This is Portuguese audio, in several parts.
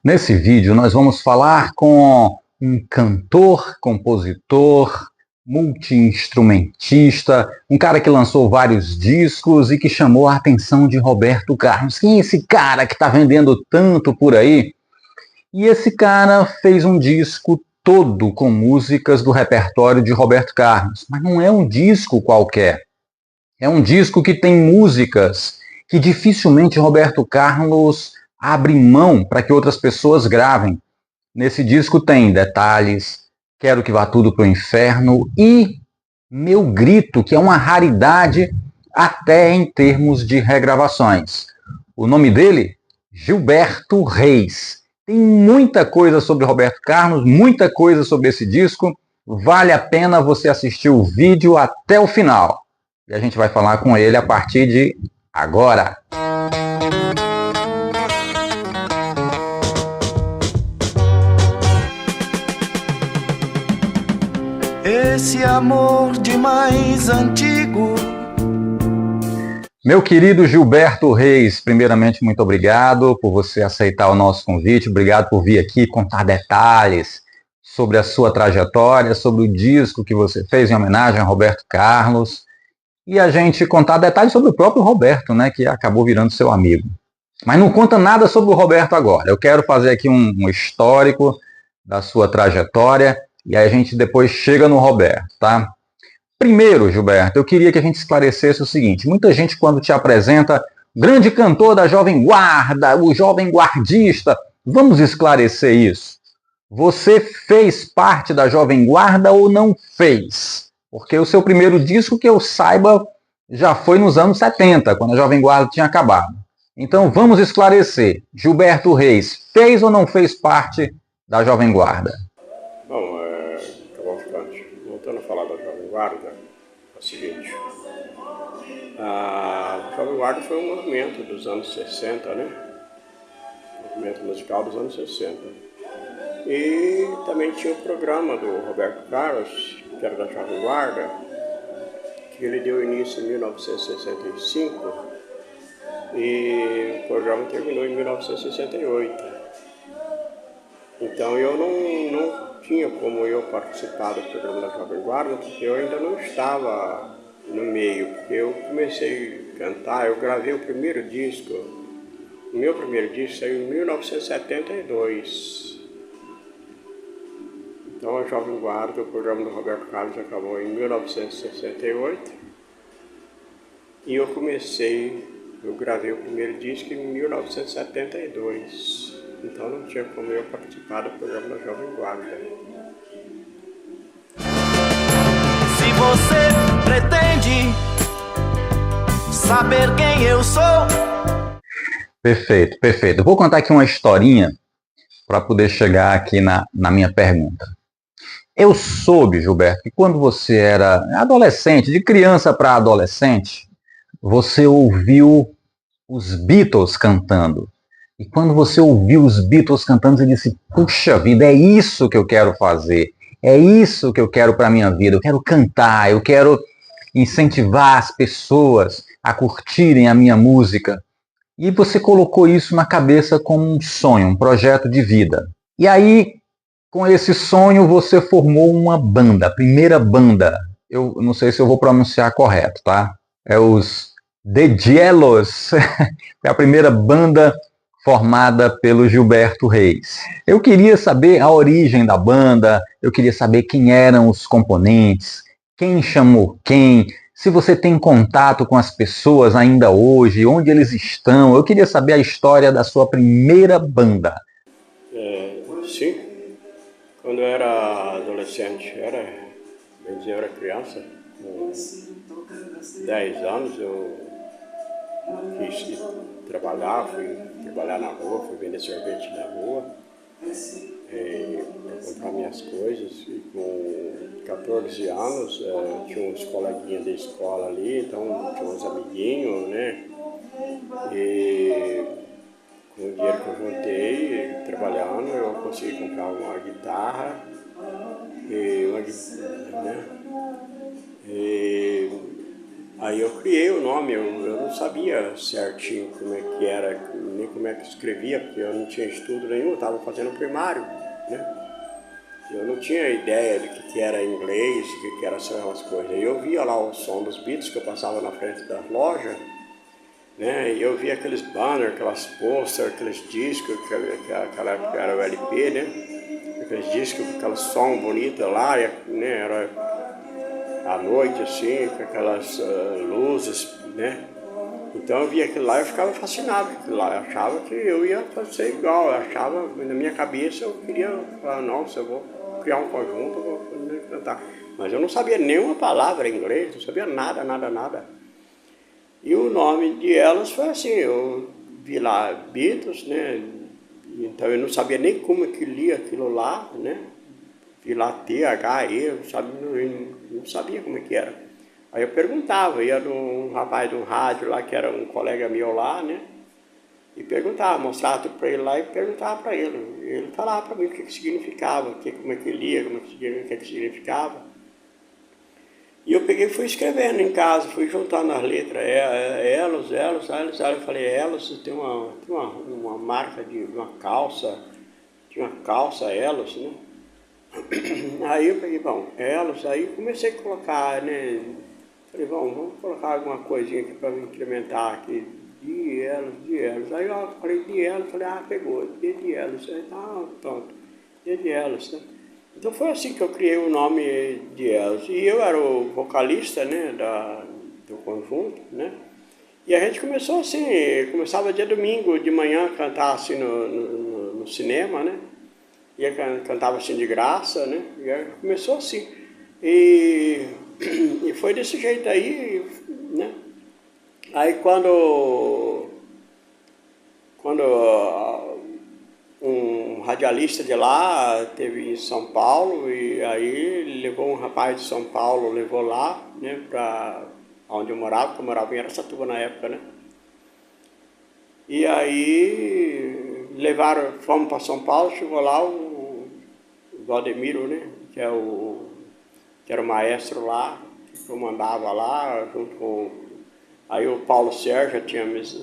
Nesse vídeo nós vamos falar com um cantor, compositor, multi-instrumentista, um cara que lançou vários discos e que chamou a atenção de Roberto Carlos. Quem é esse cara que está vendendo tanto por aí? E esse cara fez um disco todo com músicas do repertório de Roberto Carlos, mas não é um disco qualquer. É um disco que tem músicas que dificilmente Roberto Carlos abre mão para que outras pessoas gravem. Nesse disco tem Detalhes, Quero que Vá Tudo pro Inferno e Meu Grito, que é uma raridade até em termos de regravações. O nome dele? Gilberto Reis. Tem muita coisa sobre Roberto Carlos, muita coisa sobre esse disco. Vale a pena você assistir o vídeo até o final. E a gente vai falar com ele a partir de agora. Esse amor de mais antigo. Meu querido Gilberto Reis, primeiramente muito obrigado por você aceitar o nosso convite, obrigado por vir aqui contar detalhes sobre a sua trajetória, sobre o disco que você fez em homenagem a Roberto Carlos e a gente contar detalhes sobre o próprio Roberto, né, que acabou virando seu amigo. Mas não conta nada sobre o Roberto agora, eu quero fazer aqui um histórico da sua trajetória e aí a gente depois chega no Roberto, tá? Primeiro, Gilberto, eu queria que a gente esclarecesse o seguinte: muita gente, quando te apresenta, grande cantor da Jovem Guarda, o jovem guardista, vamos esclarecer isso. Você fez parte da Jovem Guarda ou não fez? Porque o seu primeiro disco, que eu saiba, já foi nos anos 70, quando a Jovem Guarda tinha acabado. Então vamos esclarecer. Gilberto Reis, fez ou não fez parte da Jovem Guarda? Bom, voltando a falar da Jovem Guarda, é o seguinte, a Jovem Guarda foi um movimento dos anos 60, né? Movimento musical dos anos 60. E também tinha o programa do Roberto Carlos, que era da Jovem Guarda, que ele deu início em 1965 e o programa terminou em 1968. Então eu não tinha como eu participar do programa da Jovem Guarda, porque eu ainda não estava no meio, porque eu comecei a cantar, eu gravei o primeiro disco, o meu primeiro disco saiu em 1972. Então a Jovem Guarda, o programa do Roberto Carlos acabou em 1968 e eu gravei o primeiro disco em 1972. Então não tinha como eu participar do programa da Jovem Guarda. Se você pretende saber quem eu sou. Perfeito, perfeito. Eu vou contar aqui uma historinha para poder chegar aqui na minha pergunta. Eu soube, Gilberto, que quando você era adolescente, de criança para adolescente, você ouviu os Beatles cantando. E quando você ouviu os Beatles cantando, você disse: puxa vida, é isso que eu quero fazer. É isso que eu quero para a minha vida. Eu quero cantar, eu quero incentivar as pessoas a curtirem a minha música. E você colocou isso na cabeça como um sonho, um projeto de vida. E aí, com esse sonho, você formou uma banda, a primeira banda. Eu não sei se eu vou pronunciar correto, tá? É os The Jellos. É a primeira banda formada pelo Gilberto Reis. Eu queria saber a origem da banda, eu queria saber quem eram os componentes, quem chamou quem, se você tem contato com as pessoas ainda hoje, onde eles estão. Eu queria saber a história da sua primeira banda. Sim, quando eu era adolescente, eu era criança, com 10 anos, eu quis trabalhar, fui trabalhar na rua, fui vender sorvete na rua, para comprar minhas coisas. E com 14 anos, tinha uns coleguinhas da escola ali, então tinha uns amiguinhos, né? E com o dinheiro que eu juntei, trabalhando, eu consegui comprar uma guitarra, Aí eu criei o nome, eu não sabia certinho como é que era, nem como é que escrevia, porque eu não tinha estudo nenhum, eu estava fazendo primário, né? Eu não tinha ideia do que era inglês, do que eram essas coisas. Eu via lá o som dos Beatles, que eu passava na frente da loja, né? E eu via aqueles banners, aquelas posters, aqueles discos, que aquela época era o LP, né? Aqueles discos com aquele som bonito lá, né? Era à noite assim, com aquelas luzes, né? Então eu via aquilo lá e eu ficava fascinado com aquilo lá. Eu achava que eu ia fazer igual, eu achava, na minha cabeça eu queria falar, nossa, eu vou criar um conjunto, eu vou cantar. Mas eu não sabia nenhuma palavra em inglês, não sabia nada, nada, nada. E o nome de elas foi assim, eu vi lá Beatles, né? Então eu não sabia nem como que lia aquilo lá, né? Vi lá T-H-E, eu não sabia como é que era. Aí eu perguntava, ia num rapaz de um rádio lá, que era um colega meu lá, né? E perguntava, mostrava tudo para ele lá e perguntava para ele. Ele falava para mim o que significava, como é que lia, o que significava. E eu peguei e fui escrevendo em casa, fui juntando as letras, elos, aí eu falei, elos, tem uma marca de uma calça, tinha uma calça elos, né? Aí eu peguei, bom, elos, aí comecei a colocar, né? Falei, bom, vamos colocar alguma coisinha aqui para incrementar aqui, de elos. Aí eu falei de elos, falei, pegou, de elos, aí tá, pronto, de elos, né? Então foi assim que eu criei o nome de elos. E eu era o vocalista, né, do conjunto, né? E a gente começou assim, começava dia domingo de manhã a cantar assim no cinema, né? Cantava assim de graça, né? E aí começou assim. E foi desse jeito aí, né? Aí quando um radialista de lá teve em São Paulo, e aí levou um rapaz de São Paulo, levou lá, né, para onde eu morava, porque eu morava em Araçatuba na época, né? E aí fomos para São Paulo, chegou lá o Valdemiro, né, que era o maestro lá, que eu mandava lá, junto com... Aí o Paulo Sérgio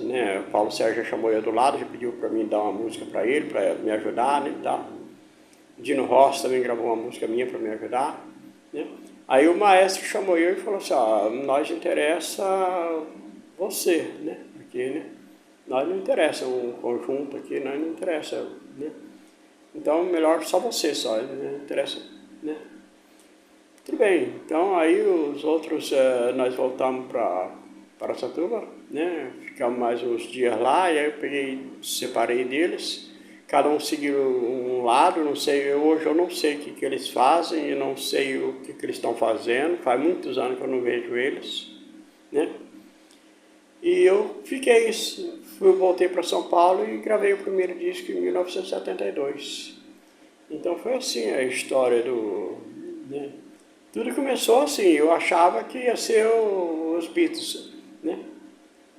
né, o Paulo Sérgio chamou eu do lado, já pediu para mim dar uma música para ele, para me ajudar, né, tá? Dino Rossi também gravou uma música minha para me ajudar, né? Aí o maestro chamou eu e falou assim, nós interessa você, né, aqui, né? Nós não interessa um conjunto aqui, nós não interessa, né? Então melhor só você, não interessa, né? Tudo bem, então aí os outros, nós voltamos para Araçatuba, né? Ficamos mais uns dias lá, e aí eu separei deles, cada um seguiu um lado, não sei, hoje eu não sei o que eles fazem, eu não sei o que eles estão fazendo, faz muitos anos que eu não vejo eles, né? E eu voltei para São Paulo e gravei o primeiro disco em 1972. Então foi assim a história né? Tudo começou assim, eu achava que ia ser os Beatles, né?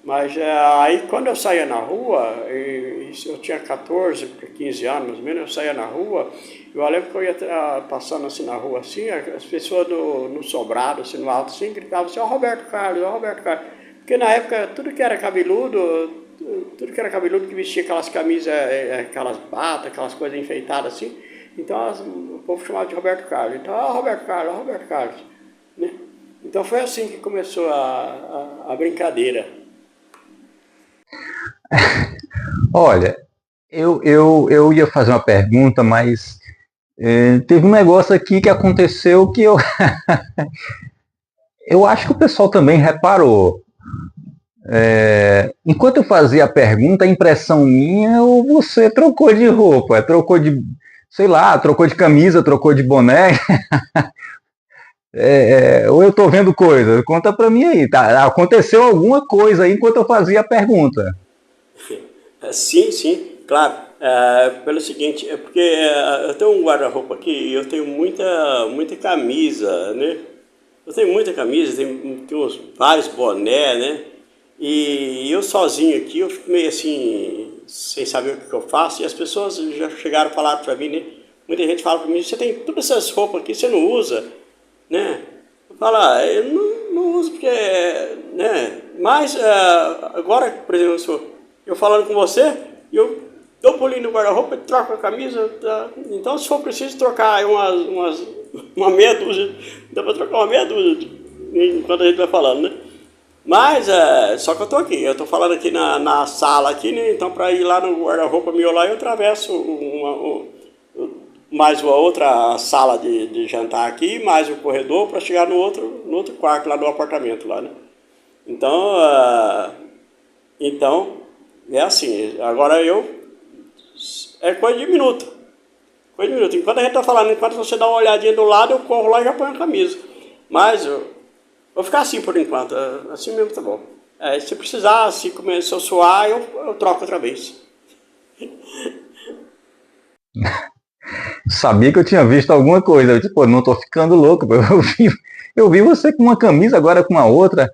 Mas aí quando eu saía na rua, eu tinha 14 para 15 anos, mais ou menos, eu saía na rua, eu lembro que eu ia passando assim na rua, assim, as pessoas no sobrado, assim, no alto, assim, gritavam assim, ó Roberto Carlos, porque na época tudo que era cabeludo, que vestia aquelas camisas, aquelas batas, aquelas coisas enfeitadas assim, então o povo chamava de Roberto Carlos. Então, Roberto Carlos, né? Então foi assim que começou a brincadeira. Olha, eu ia fazer uma pergunta, mas teve um negócio aqui que aconteceu que eu acho que o pessoal também reparou. Enquanto eu fazia a pergunta, a impressão minha, você trocou de roupa, trocou de, sei lá, trocou de camisa, trocou de boné. Ou eu estou vendo coisa? Conta para mim aí. Tá? Aconteceu alguma coisa aí enquanto eu fazia a pergunta? Sim, claro. Pelo seguinte, porque eu tenho um guarda-roupa aqui e eu tenho muita camisa, né? Eu tenho muita camisa, tenho vários boné, né? E eu sozinho aqui, eu fico meio assim, sem saber o que eu faço. E as pessoas já chegaram a falar para mim, né? Muita gente fala para mim, você tem todas essas roupas aqui, você não usa, né? Eu falo, eu não uso porque, né? Mas agora, por exemplo, eu falando com você, eu dou um pulinho no guarda-roupa, troco a camisa, tá? Então se for preciso trocar uma meia dúzia, dá para trocar uma meia dúzia enquanto a gente vai falando, né? Mas, só que eu tô aqui, eu tô falando aqui na sala aqui, né? Então para ir lá no guarda-roupa meu lá, eu atravesso mais uma outra sala de jantar aqui, mais o corredor para chegar no outro quarto lá no apartamento lá, né? Então, é assim, agora é coisa de minuto. Coisa de minuto. Enquanto a gente tá falando, enquanto você dá uma olhadinha do lado, eu corro lá e já ponho a camisa. Mas vou ficar assim por enquanto, assim mesmo tá bom. Se precisar, se começar a suar, eu troco outra vez. Sabia que eu tinha visto alguma coisa. Eu, tipo, não tô ficando louco. Eu vi você com uma camisa, agora com uma outra.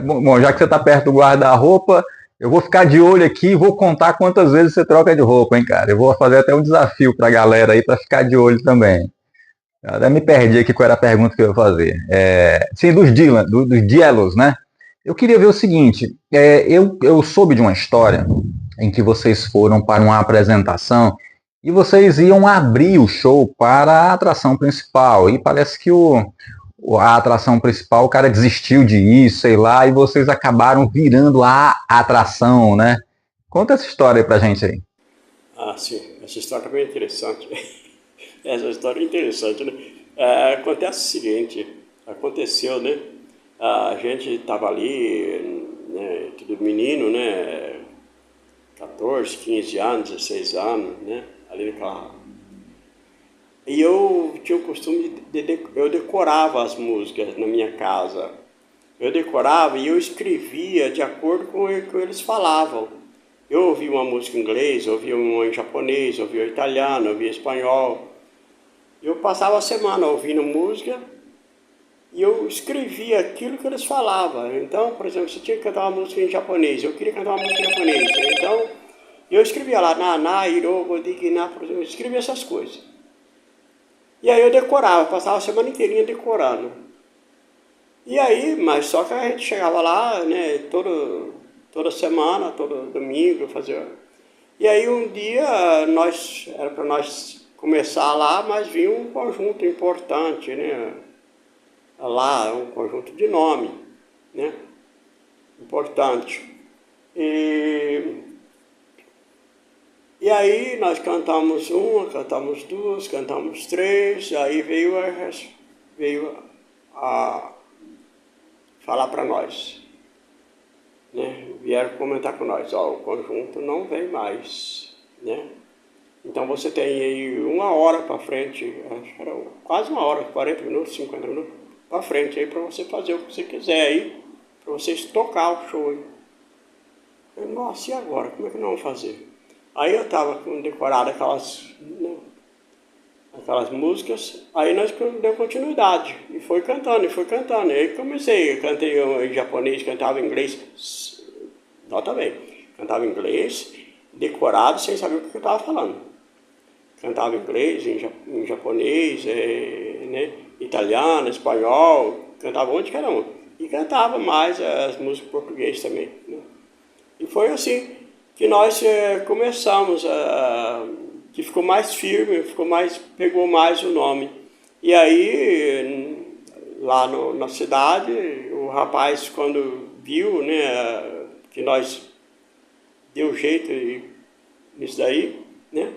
Bom, já que você tá perto do guarda-roupa, eu vou ficar de olho aqui e vou contar quantas vezes você troca de roupa, hein, cara? Eu vou fazer até um desafio pra galera aí pra ficar de olho também. Eu até me perdi aqui qual era a pergunta que eu ia fazer. Sim, dos Dylan, dos Dielos, né? Eu queria ver o seguinte, eu soube de uma história em que vocês foram para uma apresentação e vocês iam abrir o show para a atração principal. E parece que a atração principal, o cara desistiu de ir, sei lá, e vocês acabaram virando a atração, né? Conta essa história aí pra gente aí. Ah, sim. Essa história também é interessante. Essa história é interessante, né? Acontece o seguinte, aconteceu, né? A gente estava ali, né, tudo menino, né? 14, 15 anos, 16 anos, né? Ali naquela... E eu tinha o costume eu decorava as músicas na minha casa. Eu decorava e eu escrevia de acordo com o que eles falavam. Eu ouvia uma música em inglês, ouvia uma em japonês, ouvia italiano, ouvia espanhol. Eu passava a semana ouvindo música e eu escrevia aquilo que eles falavam. Então, por exemplo, se tinha que cantar uma música em japonês, eu queria cantar uma música em japonês. Então, eu escrevia lá, na, irogo, digna, por exemplo, eu escrevia essas coisas. E aí eu decorava, passava a semana inteirinha decorando. E aí, mas só que a gente chegava lá, né, toda semana, todo domingo, fazia... E aí um dia, era para nós começar lá, mas vinha um conjunto importante, né, lá, um conjunto de nome, né, importante. E aí nós cantamos uma, cantamos duas, cantamos três, aí veio a falar para nós, né? Vieram comentar com nós, o conjunto não vem mais, né? Então você tem aí 1 hora para frente, acho que era quase 1 hora, 40 minutos, 50 minutos para frente aí para você fazer o que você quiser aí, para vocês tocar o show aí. Eu, nossa, e agora? Como é que nós vamos fazer? Aí eu estava decorado aquelas músicas, aí nós deu continuidade, e foi cantando. Aí comecei, eu cantei em japonês, cantava em inglês, nota bem, cantava em inglês, decorado, sem saber o que eu estava falando. Cantava em inglês, em japonês, né, italiano, espanhol, cantava onde que era um. E cantava mais as músicas portuguesas também, né? E foi assim que nós começamos, que ficou mais firme, pegou mais o nome. E aí, lá na cidade, o rapaz, quando viu, né, que nós deu jeito nisso daí, né,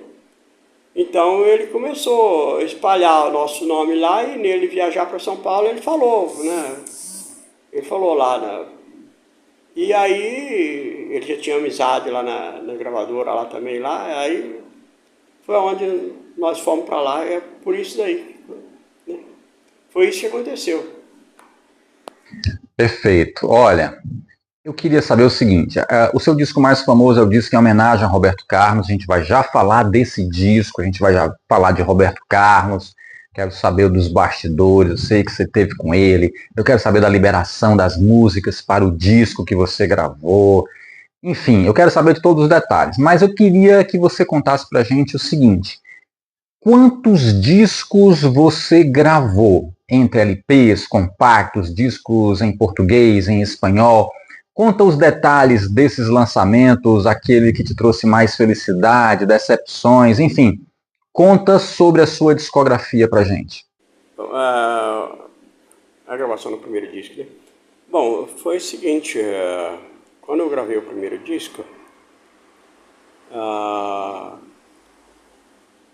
então ele começou a espalhar o nosso nome lá, e nele viajar para São Paulo, ele falou, né, lá, e aí ele já tinha amizade lá na gravadora lá também, lá, aí foi onde nós fomos para lá, é por isso daí, né? Foi isso que aconteceu. Perfeito. Olha, eu queria saber o seguinte, o seu disco mais famoso é o disco em homenagem a Roberto Carlos, a gente vai já falar desse disco, a gente vai já falar de Roberto Carlos, quero saber dos bastidores, eu sei que você teve com ele, eu quero saber da liberação das músicas para o disco que você gravou, enfim, eu quero saber de todos os detalhes, mas eu queria que você contasse pra gente o seguinte, quantos discos você gravou? entre LPs, compactos, discos em português, em espanhol. Conta os detalhes desses lançamentos, aquele que te trouxe mais felicidade, decepções, enfim. Conta sobre a sua discografia pra gente. A gravação do primeiro disco, né? Bom, foi o seguinte, quando eu gravei o primeiro disco,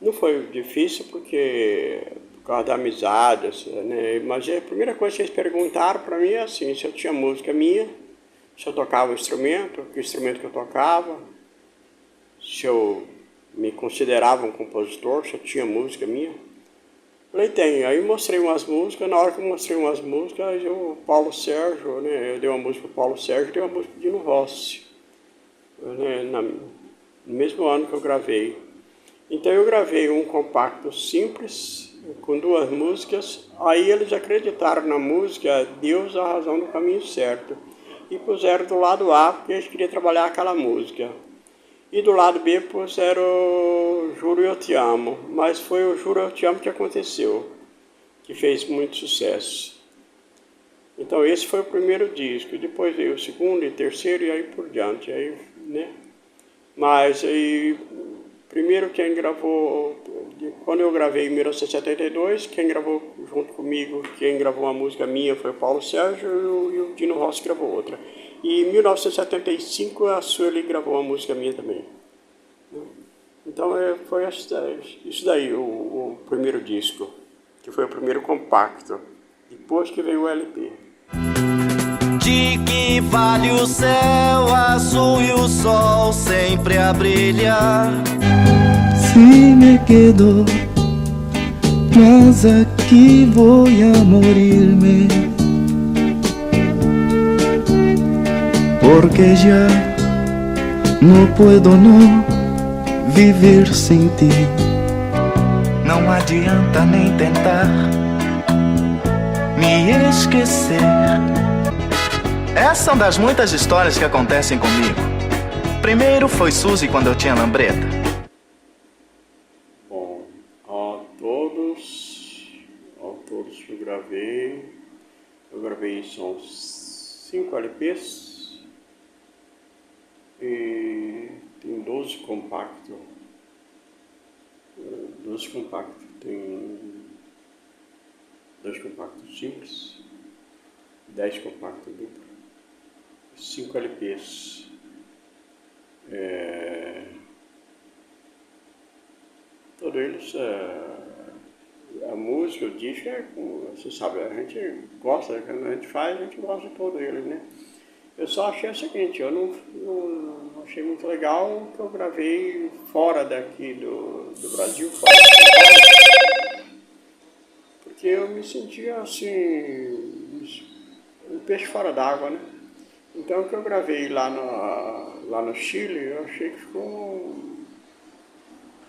não foi difícil porque por causa da amizade, né? Mas a primeira coisa que eles perguntaram para mim é assim, se eu tinha música minha, se eu tocava o instrumento, que instrumento que eu tocava, se eu me considerava um compositor, se eu tinha música minha. Falei, tem. Aí mostrei umas músicas, na hora que eu mostrei umas músicas, o Paulo Sérgio, né, eu dei uma música pro Paulo Sérgio e dei uma música pro Dino Rossi, né, no mesmo ano que eu gravei. Então eu gravei um compacto simples, com 2 músicas, aí eles acreditaram na música Deus, a razão do caminho certo, e puseram do lado A, porque eles queriam trabalhar aquela música. E do lado B puseram Juro Eu Te Amo, mas foi o Juro Eu Te Amo que aconteceu, que fez muito sucesso. Então esse foi o primeiro disco, depois veio o segundo e terceiro e aí por diante, aí, né? Mas aí, primeiro quem gravou, quando eu gravei em 1972, quem gravou junto comigo, quem gravou uma música minha foi o Paulo Sérgio e o Dino Rossi gravou outra. E em 1975 a Sueli gravou uma música minha também. Então foi isso daí, o primeiro disco, que foi o primeiro compacto, depois que veio o LP. De que vale o céu azul e o sol sempre a brilhar? Si me quedo, mas aquí voy a morirme, porque ya no puedo no viver sem ti. Não adianta nem tentar me esquecer. Essas são das muitas histórias que acontecem comigo. Primeiro foi Suzy quando eu tinha lambreta. Bom, a todos que eu gravei são 5 LPs e tem 12 compactos. 12 compactos, tem 2 compactos simples, 10 compactos duplos, 5 LPs. Todos eles, a música, o disco, você sabe, a gente gosta, quando a gente faz, a gente gosta de todos eles, né? Eu só achei o seguinte, eu não achei muito legal que eu gravei fora daqui do Brasil, fora de São Paulo, porque eu me sentia assim, um peixe fora d'água, né? Então o que eu gravei lá no Chile, eu achei que ficou...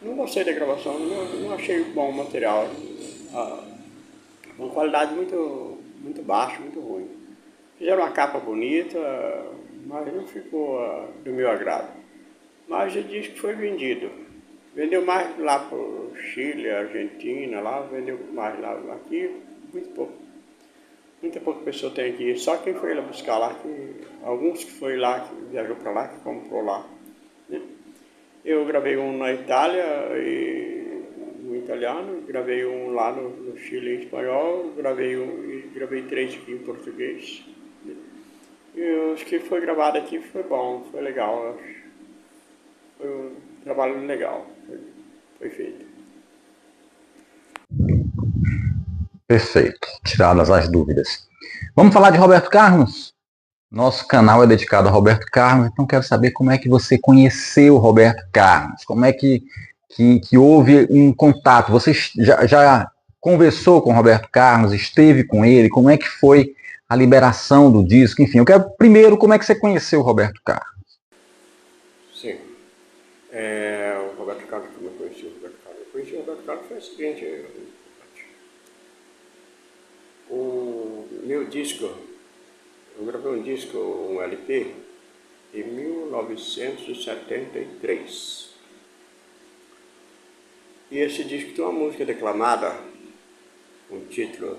Não gostei da gravação, não achei bom o material. Uma qualidade muito baixa, muito ruim. Fizeram uma capa bonita, mas não ficou do meu agrado. Mas o disco foi vendido. Vendeu mais lá para o Chile, Argentina, lá, vendeu mais lá. Aqui, muito pouco. Muita pouca pessoa tem aqui. Só quem foi lá buscar lá, alguns que foi lá, que viajou para lá, que comprou lá, né? Eu gravei um na Itália, um italiano, gravei um lá no Chile em espanhol, gravei 3 aqui em português. E os que foi gravado aqui foi bom, foi legal. Foi um trabalho legal, foi feito. Perfeito, tiradas as dúvidas. Vamos falar de Roberto Carlos? Nosso canal é dedicado a Roberto Carlos, então quero saber como é que você conheceu Roberto Carlos, como é que houve um contato, você já conversou com Roberto Carlos, esteve com ele, como é que foi a liberação do disco, enfim, eu quero primeiro como é que você conheceu o Roberto Carlos. Sim, o Roberto Carlos, como eu conheci o Roberto Carlos? Eu conheci o Roberto Carlos foi o seguinte, o meu disco, eu gravei um disco, um LP, em 1973. E esse disco tem uma música declamada, com o título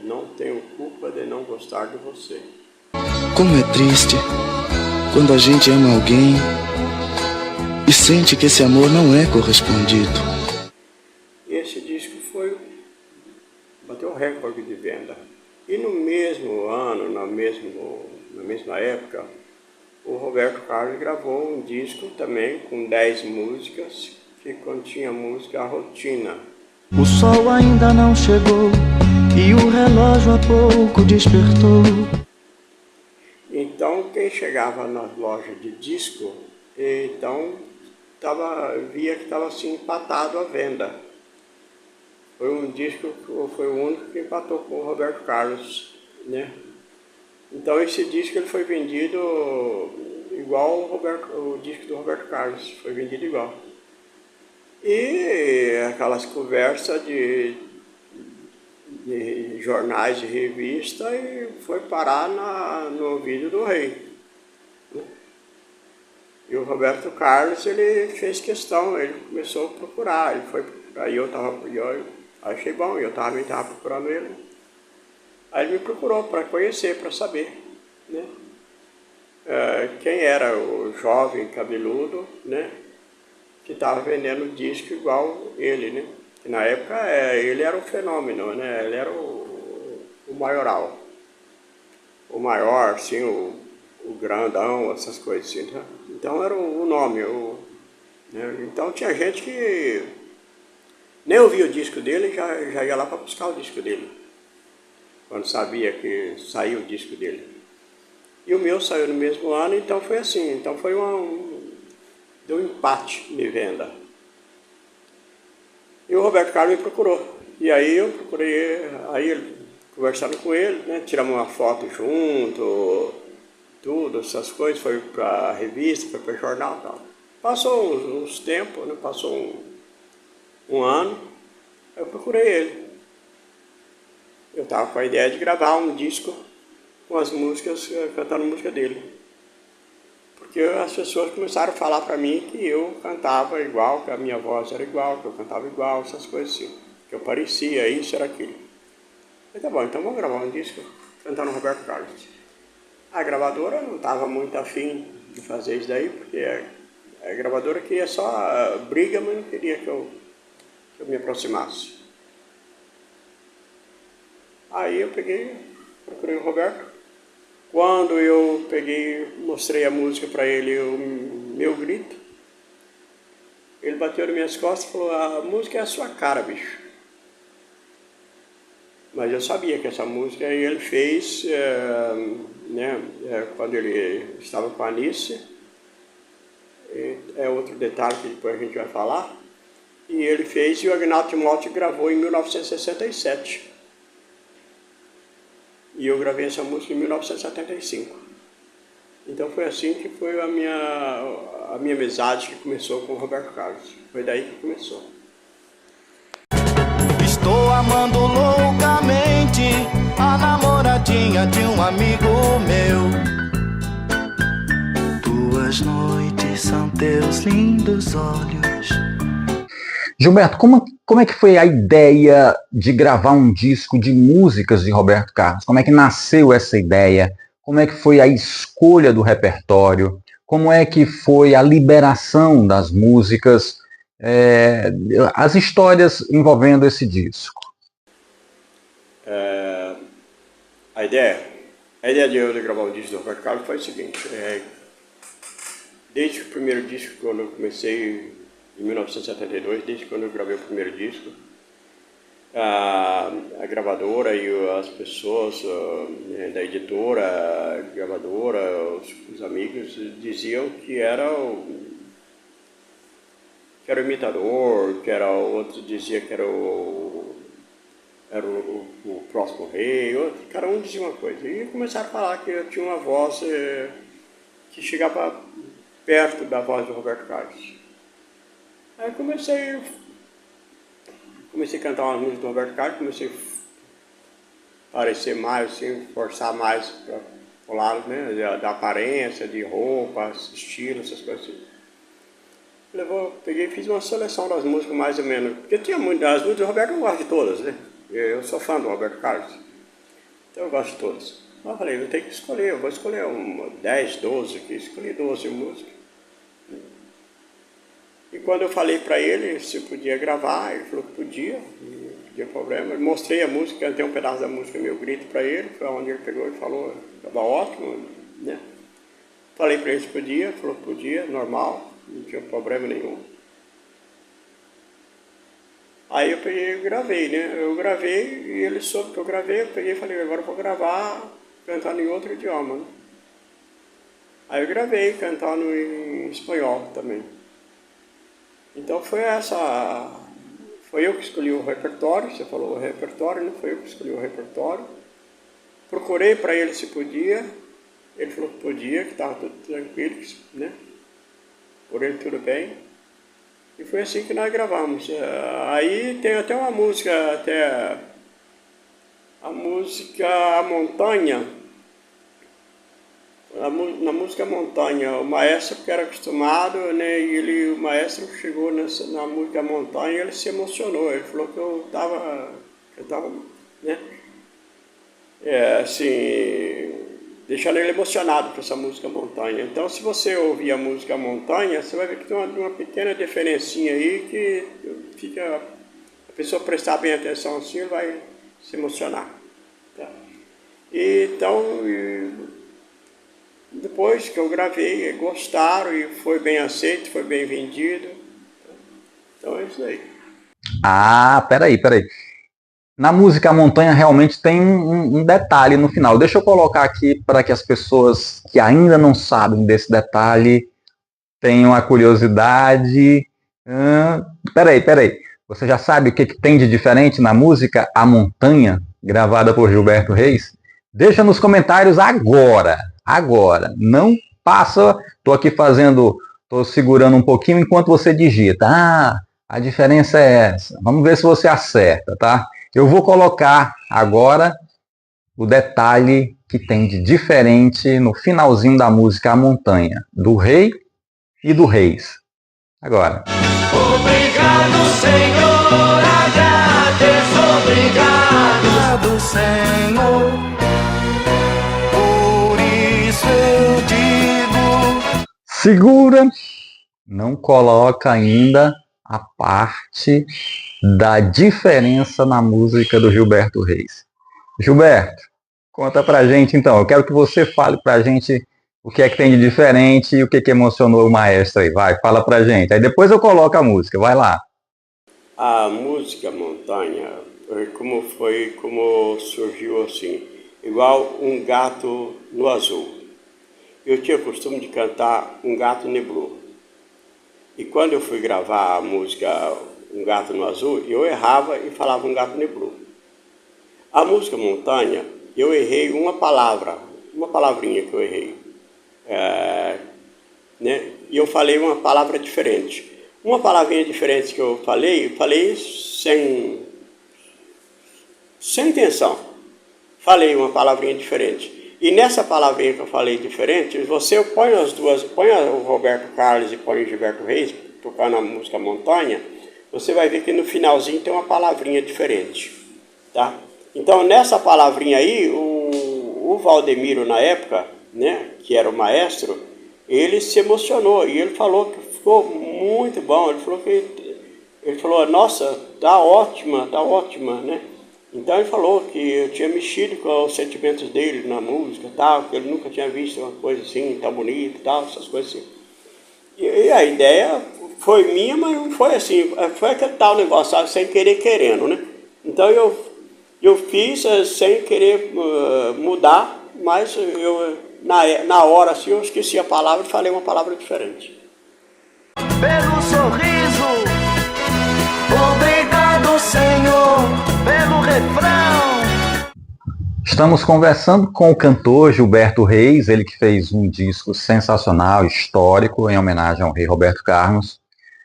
não tenho culpa de não gostar de você. Como é triste quando a gente ama alguém e sente que esse amor não é correspondido. E esse disco bateu recorde de venda. E no mesmo ano, na mesma época, o Roberto Carlos gravou um disco também com 10 músicas, que continha a música Rotina. O sol ainda não chegou e o relógio há pouco despertou. Então, quem chegava nas lojas de disco, então via que estava assim empatado a venda. Foi um disco, foi o único que empatou com o Roberto Carlos, né? Então esse disco ele foi vendido igual o disco do Roberto Carlos, foi vendido igual. E aquelas conversas de jornais e revistas e foi parar no ouvido do rei. E o Roberto Carlos, ele fez questão, ele começou a procurar, ele foi procurar, e eu achei bom, eu também estava procurando ele. Aí ele me procurou para conhecer, para saber, né? Quem era o jovem cabeludo, né? Que estava vendendo disco igual ele, né? Que na época ele era um fenômeno, né? Ele era o maioral. O maior, assim, o grandão, essas coisas assim, né? Então era o nome. Né? Então tinha gente que nem ouvia o disco dele e já ia lá para buscar o disco dele. Quando sabia que saiu o disco dele. E o meu saiu no mesmo ano, então foi assim. Então foi deu um empate de venda. E o Roberto Carlos me procurou. E aí eu procurei, conversando com ele, né? Tiramos uma foto junto, tudo, essas coisas, foi para revista, foi para jornal e tal. Passou uns tempos, né? Passou um ano, eu procurei ele. Eu estava com a ideia de gravar um disco com as músicas, cantando música dele. Porque as pessoas começaram a falar para mim que eu cantava igual, que a minha voz era igual, que eu cantava igual, essas coisas assim. Que eu parecia isso, era aquilo. Eu falei, tá bom, então vamos gravar um disco cantando Roberto Carlos. A gravadora não estava muito afim de fazer isso daí, porque a gravadora queria só briga, mas não queria que eu me aproximasse. Aí eu procurei o Roberto. Quando eu mostrei a música para ele, o Meu Grito, ele bateu nas minhas costas e falou, a música é a sua cara, bicho. Mas eu sabia que essa música ele fez, quando ele estava com a Anice, é outro detalhe que depois a gente vai falar, e ele fez e o Agnaldo Timóteo gravou em 1967. E eu gravei essa música em 1975. Então foi assim que foi a minha amizade que começou com o Roberto Carlos. Foi daí que começou. Estou amando loucamente a namoradinha de um amigo meu. Tuas noites são teus lindos olhos. Gilberto, como é que foi a ideia de gravar um disco de músicas de Roberto Carlos? Como é que nasceu essa ideia? Como é que foi a escolha do repertório? Como é que foi a liberação das músicas? As histórias envolvendo esse disco. A ideia de eu gravar o disco do Roberto Carlos foi o seguinte. Desde o primeiro disco, quando eu comecei... Em 1972, desde quando eu gravei o primeiro disco, a gravadora e as pessoas da editora, a gravadora, os amigos diziam que era o imitador, que era outro dizia que era o próximo rei, cada um dizia uma coisa. E começaram a falar que eu tinha uma voz que chegava perto da voz do Roberto Carlos. Aí comecei a cantar umas músicas do Roberto Carlos, comecei a parecer mais, assim, forçar mais para o lado, né, da aparência, de roupas, estilo, essas coisas assim. Peguei e fiz uma seleção das músicas mais ou menos, porque tinha muitas, as músicas do Roberto eu gosto de todas, né? Eu sou fã do Roberto Carlos, então eu gosto de todos. Eu falei, eu tenho que escolher, eu vou escolher 10, 12, que escolhi 12 músicas. E quando eu falei para ele se podia gravar, ele falou que podia, não tinha problema. Eu mostrei a música, cantei um pedaço da música, meu grito para ele, foi onde ele pegou e falou, estava ótimo, né? Falei para ele se podia, ele falou que podia, normal, não tinha problema nenhum. Aí eu peguei e gravei, né? Eu gravei e ele soube que eu gravei, eu peguei e falei, agora eu vou gravar cantando em outro idioma, né? Aí eu gravei cantando em espanhol também. Então foi eu que escolhi o repertório, você falou o repertório, não foi eu que escolhi o repertório. Procurei para ele se podia, ele falou que podia, que estava tudo tranquilo, né? Por ele tudo bem. E foi assim que nós gravamos. Aí tem até uma música, a música A Montanha. Na música Montanha, o maestro que era acostumado, né, o maestro chegou na música Montanha e ele se emocionou, ele falou que eu tava, né, assim, deixando ele emocionado com essa música Montanha. Então, se você ouvir a música Montanha, você vai ver que tem uma pequena diferencinha aí que fica, a pessoa prestar bem atenção assim, ele vai se emocionar. Tá? Então, depois que eu gravei, gostaram e foi bem aceito, foi bem vendido. Então é isso aí. Ah, peraí. Na música A Montanha realmente tem um detalhe no final. Deixa eu colocar aqui para que as pessoas que ainda não sabem desse detalhe tenham a curiosidade. Peraí. Você já sabe o que tem de diferente na música A Montanha, gravada por Gilberto Reis? Deixa nos comentários agora. Não passa. Estou segurando um pouquinho enquanto você digita. A diferença é essa. Vamos ver se você acerta, tá? Eu vou colocar agora o detalhe que tem de diferente no finalzinho da música A Montanha, do Rei e do Reis. Agora. Obrigado, Senhor, agradeço, obrigado, Senhor. Por isso eu digo. Segura, não coloca ainda a parte da diferença na música do Gilberto Reis. Gilberto, conta pra gente então. Eu quero que você fale pra gente o que é que tem de diferente e o que emocionou o maestro aí. Vai, fala pra gente. Aí depois eu coloco a música, vai lá. A música Montanha, como surgiu assim, igual um gato no azul. Eu tinha o costume de cantar Um Gato Neblou. E quando eu fui gravar a música Um Gato no Azul, eu errava e falava Um Gato Neblou. A música Montanha, eu errei uma palavrinha que eu errei. Né? E eu falei uma palavra diferente. Uma palavrinha diferente que eu falei sem intenção. Falei uma palavrinha diferente. E nessa palavrinha que eu falei diferente, você põe as duas, põe o Roberto Carlos e põe o Gilberto Reis, tocando a música Montanha, você vai ver que no finalzinho tem uma palavrinha diferente, tá? Então nessa palavrinha aí, o Valdemiro na época, né, que era o maestro, ele se emocionou e ele falou que ficou muito bom, ele falou, nossa, tá ótima, né? Então ele falou que eu tinha mexido com os sentimentos dele na música, tal, que ele nunca tinha visto uma coisa assim, tão bonita, tal, essas coisas assim. E a ideia foi minha, mas não foi assim, foi aquele tal negócio, sabe, sem querer querendo, né? Então eu fiz sem querer mudar, mas na hora assim eu esqueci a palavra e falei uma palavra diferente. Pelo sorriso, obrigado, Senhor, pelo refrão. Estamos conversando com o cantor Gilberto Reis, ele que fez um disco sensacional, histórico, em homenagem ao rei Roberto Carlos,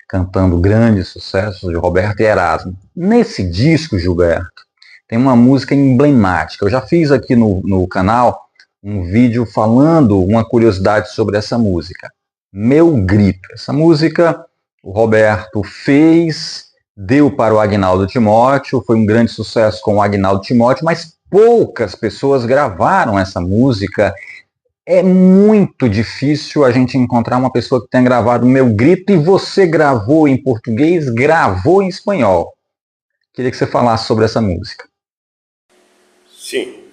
cantando grandes sucessos de Roberto e Erasmo. Nesse disco, Gilberto, tem uma música emblemática. Eu já fiz aqui no canal um vídeo falando uma curiosidade sobre essa música. Meu Grito. Essa música o Roberto fez deu para o Agnaldo Timóteo, foi um grande sucesso com o Agnaldo Timóteo, mas poucas pessoas gravaram essa música. É muito difícil a gente encontrar uma pessoa que tenha gravado Meu Grito, e você gravou em português, gravou em espanhol. Queria que você falasse sobre essa música. Sim,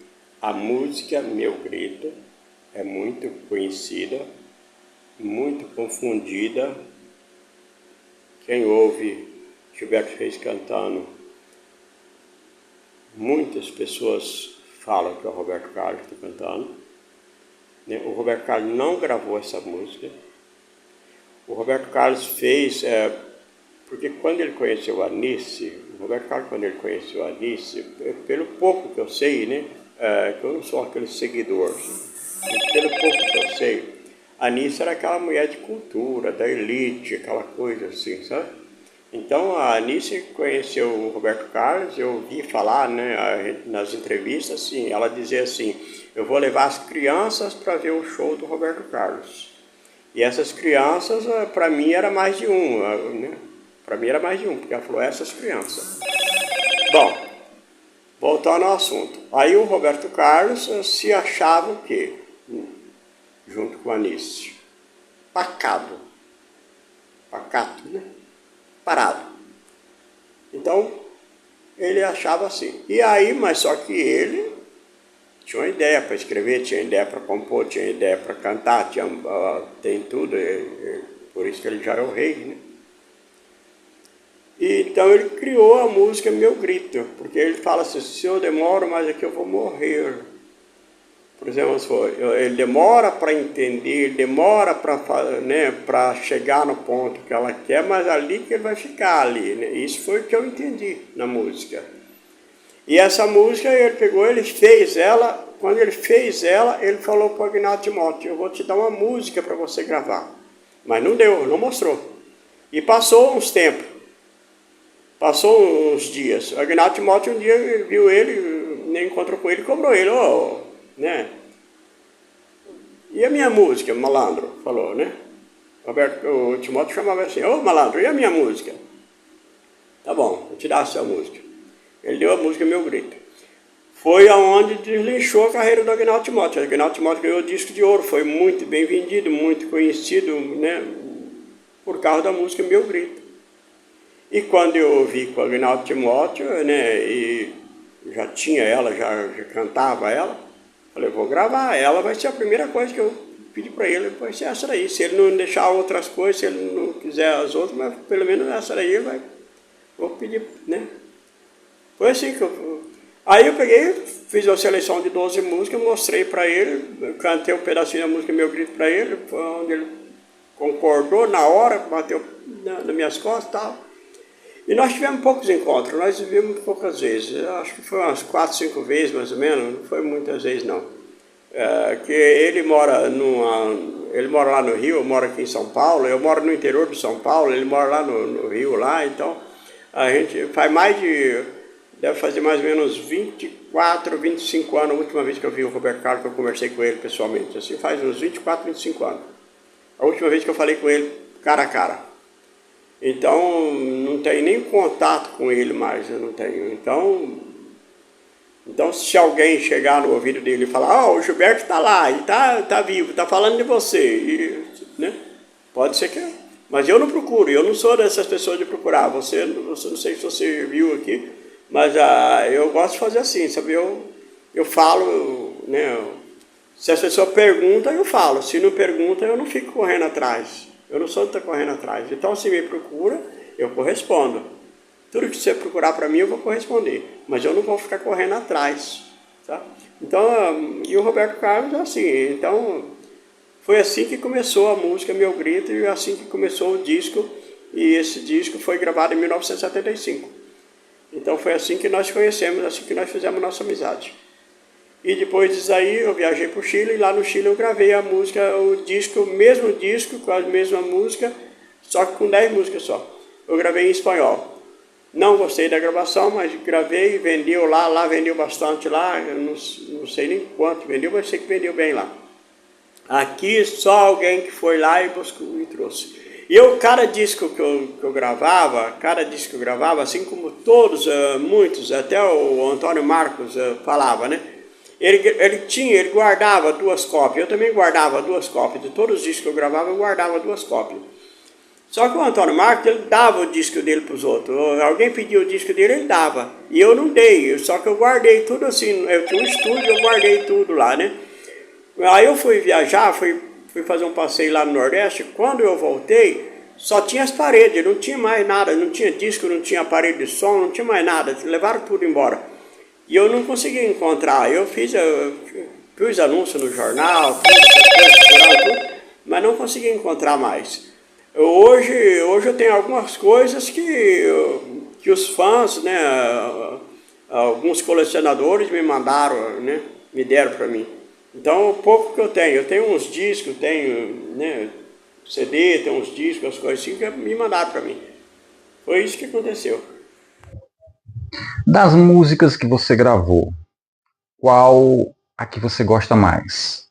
a música Meu Grito é muito conhecida, muito confundida. Quem ouve Gilberto Reis cantando, muitas pessoas falam que é o Roberto Carlos que está cantando. O Roberto Carlos não gravou essa música. O Roberto Carlos fez, porque quando ele conheceu a Anice, o Roberto Carlos, quando ele conheceu a Anice, pelo pouco que eu sei, né, que eu não sou aquele seguidor, pelo pouco que eu sei, a Anice era aquela mulher de cultura, da elite, aquela coisa assim, sabe? Então a Anice conheceu o Roberto Carlos, eu ouvi falar, né, nas entrevistas, assim, ela dizia assim: eu vou levar as crianças para ver o show do Roberto Carlos. E essas crianças, para mim, era mais de um, né? Para mim era mais de um, porque ela falou essas crianças. Bom, voltando ao assunto. Aí o Roberto Carlos se achava o quê? Junto com a Anice? Pacato, né? Parado. Então, ele achava assim. E aí, mas só que ele tinha uma ideia para escrever, tinha ideia para compor, tinha ideia para cantar, tem tudo, por isso que ele já é o rei, né? E então ele criou a música Meu Grito, porque ele fala assim: se eu demoro, mas aqui eu vou morrer. Por exemplo, ele demora para entender, ele demora para chegar no ponto que ela quer, mas ali que ele vai ficar ali, né? Isso foi o que eu entendi na música. E essa música ele pegou, ele fez ela. Quando ele fez ela, ele falou para o Agnaldo Timóteo: eu vou te dar uma música para você gravar. Mas não deu, não mostrou. E passou uns tempos, passou uns dias. O Agnaldo Timóteo um dia viu ele, nem encontrou com ele, cobrou ele: né? E a minha música, malandro, falou, né? O Timóteo chamava assim: malandro, e a minha música? Tá bom, vou te dar a sua música. Ele deu a música Meu Grito. Foi aonde deslinchou a carreira do Agnaldo Timóteo. O Agnaldo Timóteo ganhou o disco de ouro, foi muito bem vendido, muito conhecido, né? Por causa da música Meu Grito. E quando eu ouvi com o Agnaldo Timóteo, né? E já tinha ela, já cantava ela, falei: vou gravar. Ela vai ser a primeira coisa que eu pedi para ele, vai ser essa daí. Se ele não deixar outras coisas, se ele não quiser as outras, mas pelo menos essa daí vou pedir, né? Foi assim que Aí eu peguei, fiz uma seleção de 12 músicas, mostrei para ele, cantei um pedacinho da música Meu Grito para ele, foi onde ele concordou na hora, bateu nas minhas costas e tal. E nós tivemos poucos encontros, nós vivemos poucas vezes, acho que foi umas 4, 5 vezes mais ou menos, não foi muitas vezes não. Que ele mora lá no Rio, eu moro aqui em São Paulo, eu moro no interior de São Paulo, ele mora lá no Rio, lá, então a gente faz deve fazer mais ou menos 24, 25 anos, a última vez que eu vi o Roberto Carlos, que eu conversei com ele pessoalmente, assim faz uns 24, 25 anos. A última vez que eu falei com ele cara a cara. Então, não tenho nem contato com ele mais, eu não tenho. Então se alguém chegar no ouvido dele e falar: o Gilberto está lá, e tá vivo, está falando de você, né? Pode ser que... Mas eu não procuro, eu não sou dessas pessoas de procurar. Você não sei se você viu aqui, mas eu gosto de fazer assim, sabe? Eu falo, né? Se a pessoa pergunta, eu falo. Se não pergunta, eu não fico correndo atrás. Eu não sou de estar correndo atrás. Então, se me procura, eu correspondo. Tudo que você procurar para mim, eu vou corresponder. Mas eu não vou ficar correndo atrás, tá? Então, e o Roberto Carlos é assim. Então, foi assim que começou a música Meu Grito e assim que começou o disco. E esse disco foi gravado em 1975. Então, foi assim que nós conhecemos, assim que nós fizemos nossa amizade. E depois disso aí, eu viajei para o Chile, e lá no Chile eu gravei a música, o mesmo disco, com a mesma música, só que com 10 músicas só. Eu gravei em espanhol. Não gostei da gravação, mas gravei, vendeu lá vendeu bastante lá, eu não sei nem quanto vendeu, mas sei que vendeu bem lá. Aqui só alguém que foi lá e buscou e trouxe. Cada disco que eu gravava, assim como todos, muitos, até o Antônio Marcos falava, né? Ele guardava 2 cópias, eu também guardava 2 cópias, de todos os discos que eu gravava, eu guardava 2 cópias. Só que o Antônio Marcos, ele dava o disco dele para os outros. Alguém pediu o disco dele, ele dava. E eu não dei, só que eu guardei tudo assim. Eu tinha um estúdio, eu guardei tudo lá, né? Aí eu fui viajar, fui fazer um passeio lá no Nordeste. Quando eu voltei, só tinha as paredes, não tinha mais nada. Não tinha disco, não tinha aparelho de som, não tinha mais nada. Levaram tudo embora. E eu não conseguia encontrar. Eu fiz anúncio no jornal, tudo, mas não conseguia encontrar mais. Hoje eu tenho algumas coisas que os fãs, né, alguns colecionadores me mandaram, né, me deram para mim. Então, o pouco que eu tenho uns discos, tenho, né, CD, tenho uns discos, as coisas assim que me mandaram para mim. Foi isso que aconteceu. Das músicas que você gravou, qual a que você gosta mais?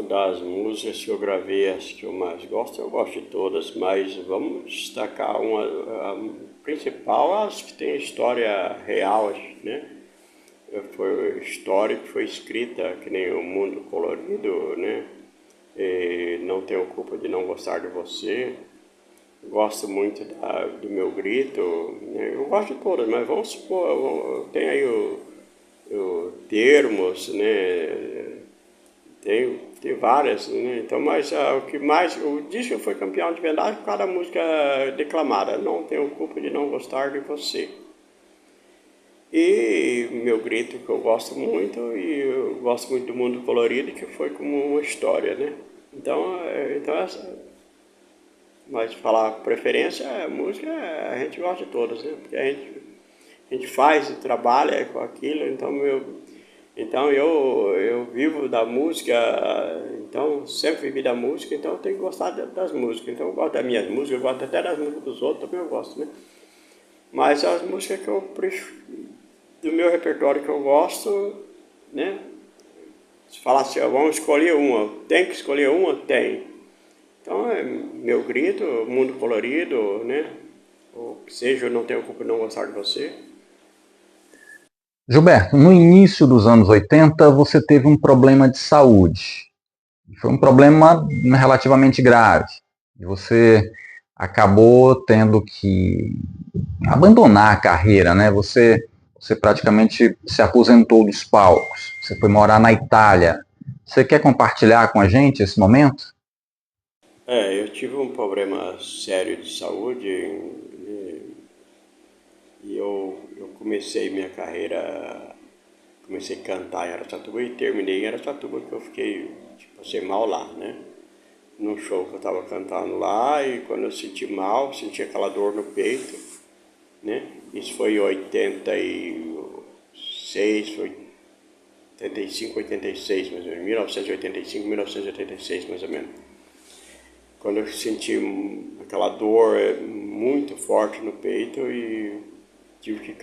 Das músicas que eu gravei, as que eu mais gosto, eu gosto de todas, mas vamos destacar uma, a principal, as que tem história real, né? Foi história que foi escrita, que nem O Mundo Colorido, né? E Não Tenho Culpa de Não Gostar de Você. Gosto muito do Meu Grito, né? Eu gosto de todas, mas vamos supor, tem aí o Termos, né? Tem várias, né? Então, mas o disco foi campeão de verdade por causa da música declamada, Não Tenho Culpa de Não Gostar de Você. E Meu Grito, que eu gosto muito, e eu gosto muito do Mundo Colorido, que foi como uma história, né? Então mas falar preferência, música, a gente gosta de todas, né? Porque a gente faz e trabalha com aquilo, então eu vivo da música, então sempre vivi da música, então eu tenho que gostar das músicas. Então eu gosto das minhas músicas, eu gosto até das músicas dos outros, também eu gosto, né? Mas as músicas que eu do meu repertório que eu gosto, né? Se falar assim, vamos escolher uma, tem que escolher uma? Tem. Então é Meu Grito, Mundo Colorido, né? Ou que seja, Eu Não Tenho Culpa de Não Gostar de Você. Gilberto, no início dos anos 80, você teve um problema de saúde. Foi um problema relativamente grave. E você acabou tendo que abandonar a carreira, né? Você praticamente se aposentou dos palcos. Você foi morar na Itália. Você quer compartilhar com a gente esse momento? Eu tive um problema sério de saúde e eu comecei minha carreira, comecei a cantar em Araçatuba e terminei em Araçatuba, que eu passei mal lá, né? Num show que eu estava cantando lá, e quando eu senti mal, senti aquela dor no peito, né? Isso foi em 86, foi 85, 86 mais ou menos, 1985, 1986 mais ou menos. Quando eu senti aquela dor muito forte no peito e tive que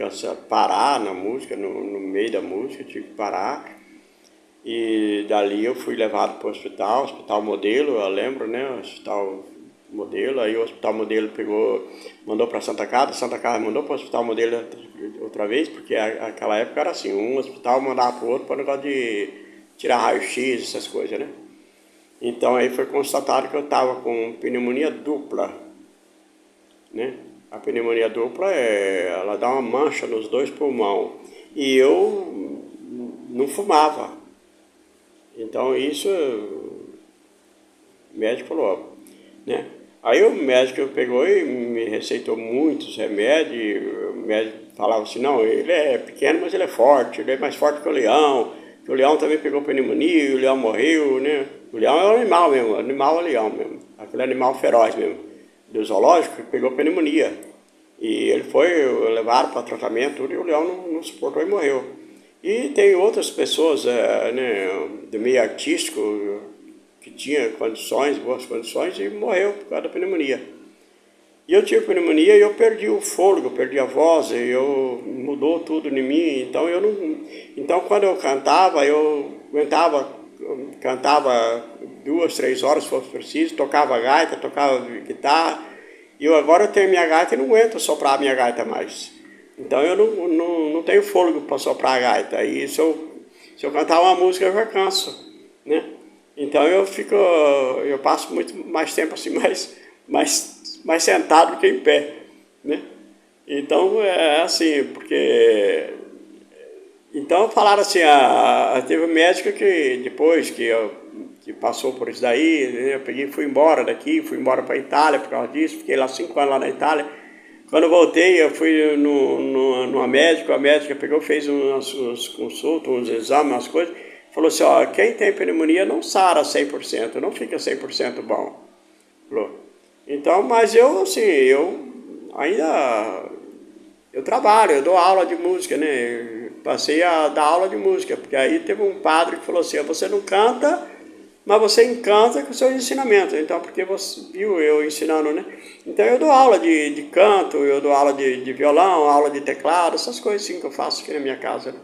parar na música, no meio da música, tive que parar. E dali eu fui levado para o Hospital Modelo, eu lembro, né? Hospital Modelo, aí o Hospital Modelo mandou para Santa Casa mandou para o Hospital Modelo outra vez, porque aquela época era assim, um hospital mandava para o outro para o negócio de tirar raio-x, essas coisas, né? Então aí foi constatado que eu estava com pneumonia dupla, né? A pneumonia dupla ela dá uma mancha nos 2 pulmões. E eu não fumava. Então isso, o médico falou, né? Aí o médico pegou e me receitou muitos remédios. O médico falava assim, não, ele é pequeno, mas ele é forte, ele é mais forte que o leão. O leão também pegou pneumonia, o leão morreu, né? O leão é um animal mesmo, animal é leão mesmo. Aquele animal feroz mesmo, do zoológico, que pegou pneumonia. E ele foi levado para tratamento, tudo, e o leão não suportou e morreu. E tem outras pessoas, né, do meio artístico, que tinha boas condições, e morreu por causa da pneumonia. E eu tive pneumonia e eu perdi o fôlego, perdi a voz, mudou tudo em mim. Então quando eu cantava, eu aguentava cantava 2, 3 horas se fosse preciso, tocava gaita, tocava guitarra. E agora eu tenho minha gaita e não aguento soprar a minha gaita mais. Então eu não tenho fôlego para soprar a gaita. E se eu cantar uma música eu já canso, né? Então eu passo muito mais tempo assim, mais sentado do que em pé, né? Então é assim, porque... Então falaram assim, teve um médico que depois que passou por isso daí, né, eu peguei e fui embora daqui, fui embora para a Itália por causa disso, fiquei lá 5 anos lá na Itália. Quando eu voltei, eu fui numa médica, a médica pegou, fez umas consultas, uns exames, umas coisas, falou assim, ó, quem tem pneumonia não sara 100%, não fica 100% bom. Falou. Então, mas eu, assim, eu trabalho, eu dou aula de música, né? Passei a dar aula de música, porque aí teve um padre que falou assim, você não canta, mas você encanta com os seus ensinamentos. Então, porque você viu eu ensinando, né? Então eu dou aula de canto, eu dou aula de violão, aula de teclado, essas coisas assim que eu faço aqui na minha casa, né?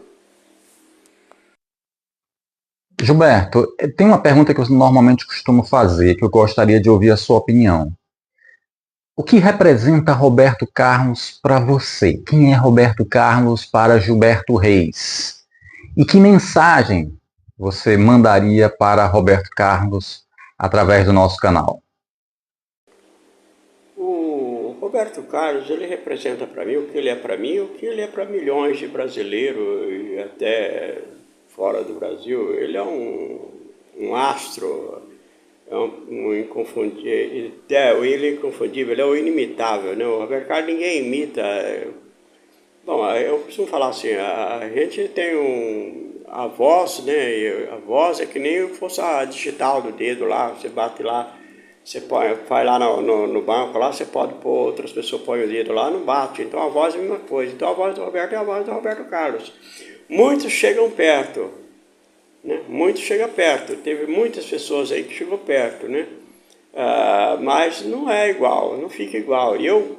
Gilberto, tem uma pergunta que eu normalmente costumo fazer, que eu gostaria de ouvir a sua opinião. O que representa Roberto Carlos para você? Quem é Roberto Carlos para Gilberto Reis? E que mensagem você mandaria para Roberto Carlos através do nosso canal? O Roberto Carlos, ele representa para mim o que ele é para mim, o que ele é para milhões de brasileiros e até fora do Brasil. Ele é um astro, é um inconfundível, ele é inconfundível, ele é o inimitável, né? O Roberto Carlos ninguém imita. Bom, eu costumo falar assim, a gente tem a voz, né? A voz é que nem fosse a digital do dedo lá, você bate lá, você vai lá no banco lá, você pode pôr, outras pessoas põem o dedo lá, não bate. Então a voz é a mesma coisa. Então a voz do Roberto é a voz do Roberto Carlos. Muitos chegam perto, né? Muitos chegam perto. Teve muitas pessoas aí que chegou perto, né? Mas não é igual, não fica igual. E eu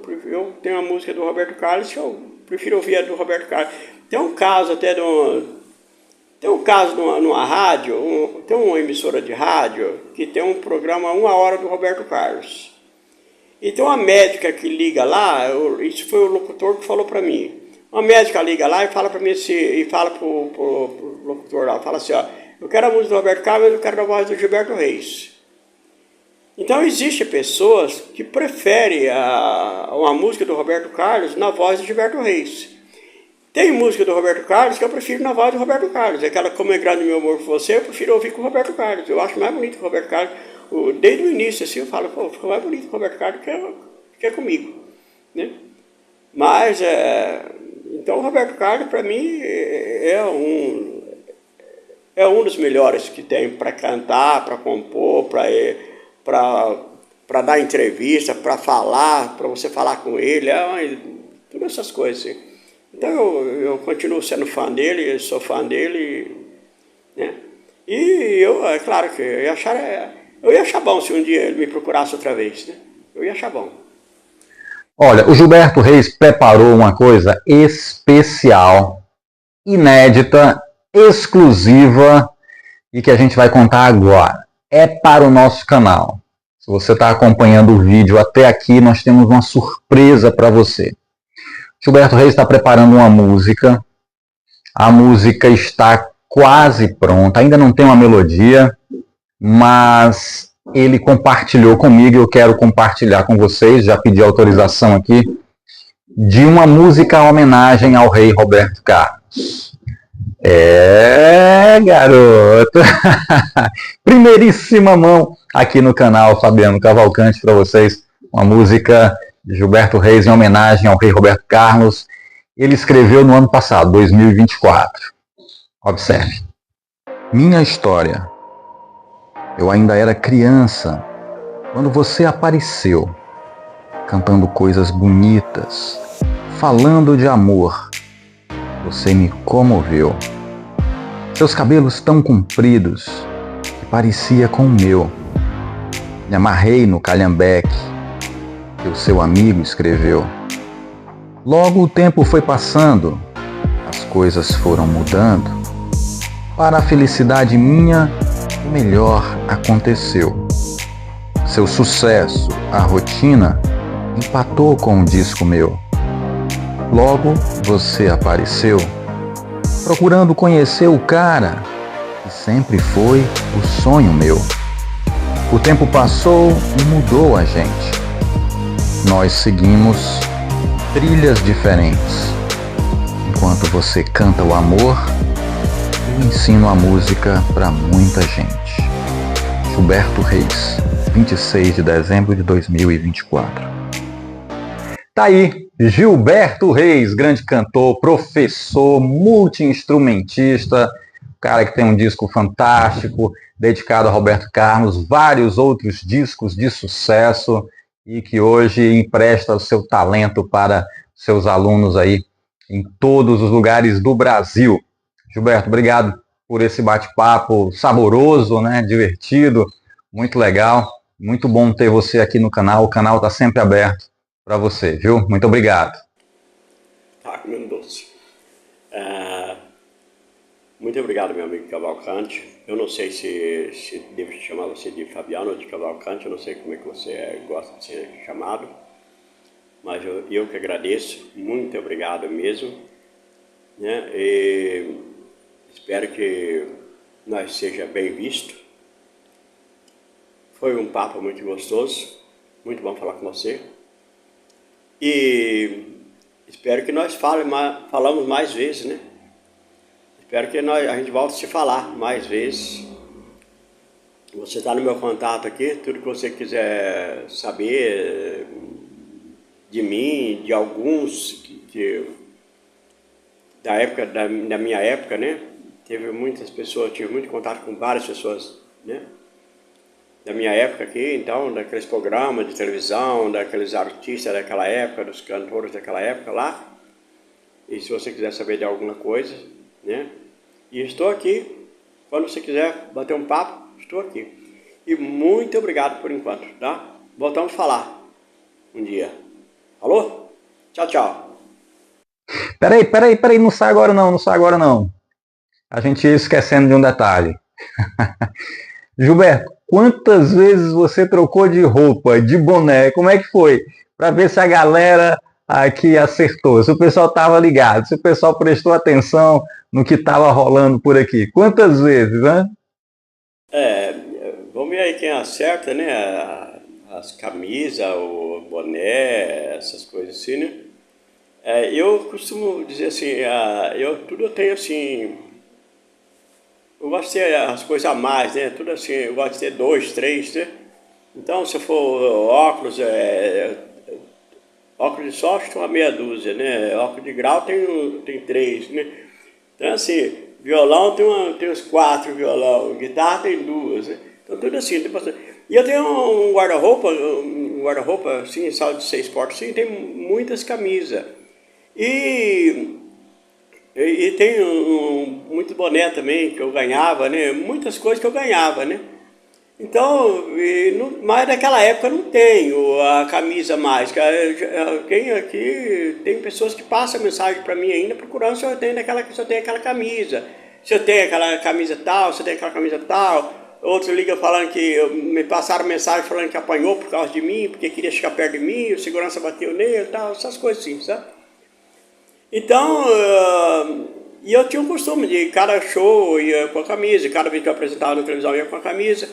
tenho uma música do Roberto Carlos que eu prefiro ouvir a do Roberto Carlos. Tem um caso até numa rádio, tem uma emissora de rádio que tem um programa 1 hora do Roberto Carlos. E tem uma médica que liga lá, isso foi o locutor que falou para mim. Uma médica liga lá e fala para mim e fala pro locutor lá, fala assim, ó, eu quero a música do Roberto Carlos, mas eu quero a voz do Gilberto Reis. Então existem pessoas que preferem uma música do Roberto Carlos na voz do Gilberto Reis. Tem música do Roberto Carlos que eu prefiro na voz do Roberto Carlos. Aquela Como é Grande Meu Amor por Você, eu prefiro ouvir com o Roberto Carlos. Eu acho mais bonito que o Roberto Carlos. Desde o início, assim, eu falo, pô, ficou mais bonito que o Roberto Carlos que é comigo, né? Mas, então o Roberto Carlos, para mim, é um dos melhores que tem para cantar, para compor, para dar entrevista, para falar, para você falar com ele, todas essas coisas, assim. Então eu continuo sendo fã dele, sou fã dele, né? E é claro que eu ia achar bom se um dia ele me procurasse outra vez, né? Eu ia achar bom. Olha, o Gilberto Reis preparou uma coisa especial, inédita, exclusiva e que a gente vai contar agora. É para o nosso canal. Se você está acompanhando o vídeo até aqui, nós temos uma surpresa para você. Gilberto Reis está preparando uma música. A música está quase pronta, ainda não tem uma melodia, mas ele compartilhou comigo e eu quero compartilhar com vocês, já pedi autorização aqui, de uma música em homenagem ao rei Roberto Carlos. Garoto! Primeiríssima mão aqui no canal Fabiano Cavalcante para vocês, uma música de Gilberto Reis em homenagem ao rei Roberto Carlos. Ele escreveu no ano passado, 2024. Observe. Minha história. Eu ainda era criança quando você apareceu, cantando coisas bonitas, falando de amor. Você me comoveu. Seus cabelos tão compridos que parecia com o meu. Me amarrei no calhambeque que o seu amigo escreveu. Logo o tempo foi passando, as coisas foram mudando. Para a felicidade minha o melhor aconteceu. Seu sucesso, a rotina, empatou com um disco meu. Logo você apareceu, procurando conhecer o cara que sempre foi o sonho meu. O tempo passou e mudou a gente. Nós seguimos trilhas diferentes. Enquanto você canta o amor, eu ensino a música para muita gente. Gilberto Reis, 26 de dezembro de 2024. Tá aí, Gilberto Reis, grande cantor, professor, multi-instrumentista, cara que tem um disco fantástico, dedicado a Roberto Carlos, vários outros discos de sucesso e que hoje empresta o seu talento para seus alunos aí em todos os lugares do Brasil. Gilberto, obrigado por esse bate-papo saboroso, né, divertido, muito legal, muito bom ter você aqui no canal, o canal está sempre aberto para você, viu? Muito obrigado. Tá, meu doce. Muito obrigado, meu amigo Cavalcante. Eu não sei se devo chamar você de Fabiano ou de Cavalcante, eu não sei como é que você gosta de ser chamado, mas eu que agradeço, muito obrigado mesmo, né? E espero que nós seja bem visto. Foi um papo muito gostoso, muito bom falar com você. E espero que nós falamos mais vezes, né? Espero que a gente volte a se falar mais vezes. Você está no meu contato aqui, tudo que você quiser saber de mim, de alguns da minha época, né? Teve muitas pessoas, tive muito contato com várias pessoas, né? Da minha época aqui, então, daqueles programas de televisão, daqueles artistas daquela época, dos cantores daquela época lá. E se você quiser saber de alguma coisa, né? E estou aqui, quando você quiser bater um papo, estou aqui. E muito obrigado por enquanto, tá? Voltamos a falar um dia. Alô? Tchau, tchau. Peraí, não sai agora não. A gente ia esquecendo de um detalhe. Gilberto, quantas vezes você trocou de roupa, de boné? Como é que foi? Para ver se a galera aqui acertou, se o pessoal estava ligado, se o pessoal prestou atenção no que estava rolando por aqui. Quantas vezes, né? Vamos ver aí quem acerta, né? As camisas, o boné, essas coisas assim, né? Eu costumo dizer assim, eu tenho assim... Eu gosto de ter as coisas a mais, né? Tudo assim, eu gosto de ter 2, 3, né? Então, se for óculos, óculos de sol acho que tem uma meia dúzia, né? Óculos de grau tem 3, né? Então, assim, violão tem uns 4 violão, guitarra tem 2, né? Então, tudo assim, tem bastante. E eu tenho um guarda-roupa, assim, sala de 6 portas, assim, tem muitas camisas. E tem muito boné também que eu ganhava, né? Muitas coisas que eu ganhava, né? Então, mas naquela época não tenho a camisa mágica. Quem aqui tem pessoas que passam mensagem para mim ainda procurando se eu tenho aquela camisa. Se eu tenho aquela camisa tal, se eu tenho aquela camisa tal. Outros ligam falando que me passaram mensagem falando que apanhou por causa de mim, porque queria chegar perto de mim, o segurança bateu nele e tal, essas coisas assim, sabe? Então, e eu tinha um costume de cada show ia com a camisa, cada vez que eu apresentava na televisão ia com a camisa.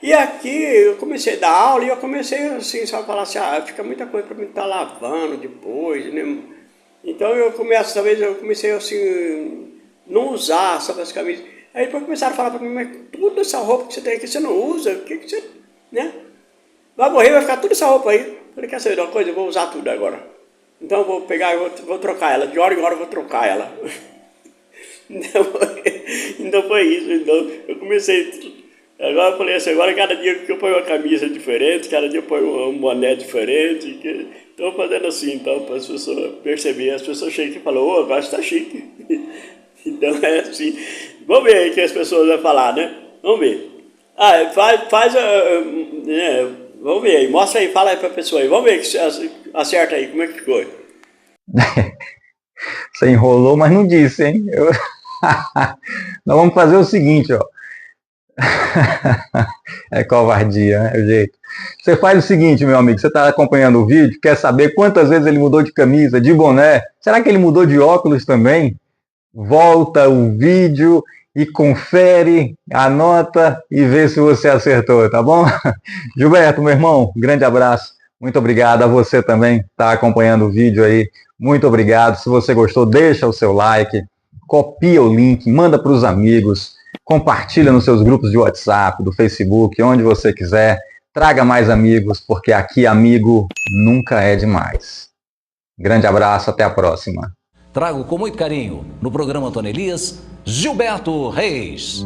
E aqui eu comecei a dar aula e eu comecei assim, só a falar assim, fica muita coisa para mim estar lavando depois, né? Então eu comecei assim, não usar essas camisas. Aí depois começaram a falar para mim, mas toda essa roupa que você tem aqui, você não usa, o que você, né? Vai morrer, vai ficar toda essa roupa aí. Eu falei, quer saber de uma coisa? Eu vou usar tudo agora. Então eu vou pegar e vou trocar ela, de hora em hora eu vou trocar ela. Então foi isso, então eu comecei... Agora eu falei assim, agora cada dia que eu ponho uma camisa diferente, cada dia eu ponho um boné diferente. Estou fazendo assim, então, para as pessoas perceberem. As pessoas chegam e falam, agora você está chique. Então é assim. Vamos ver aí o que as pessoas vão falar, né? Vamos ver. Vamos ver aí, mostra aí, fala aí para a pessoa aí. Vamos ver, acerta aí, como é que foi? Você enrolou, mas não disse, hein? Nós vamos fazer o seguinte, ó. É covardia, né? O jeito. Você faz o seguinte, meu amigo, você está acompanhando o vídeo, quer saber quantas vezes ele mudou de camisa, de boné? Será que ele mudou de óculos também? Volta o vídeo e confere, anota e vê se você acertou, tá bom? Gilberto, meu irmão, grande abraço. Muito obrigado a você também que está acompanhando o vídeo aí. Muito obrigado. Se você gostou, deixa o seu like, copia o link, manda para os amigos, compartilha nos seus grupos de WhatsApp, do Facebook, onde você quiser. Traga mais amigos, porque aqui amigo nunca é demais. Grande abraço, até a próxima. Trago com muito carinho, no programa Antônio Elias, Gilberto Reis.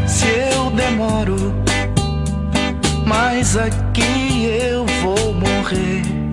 Se eu demoro, mas aqui eu vou morrer.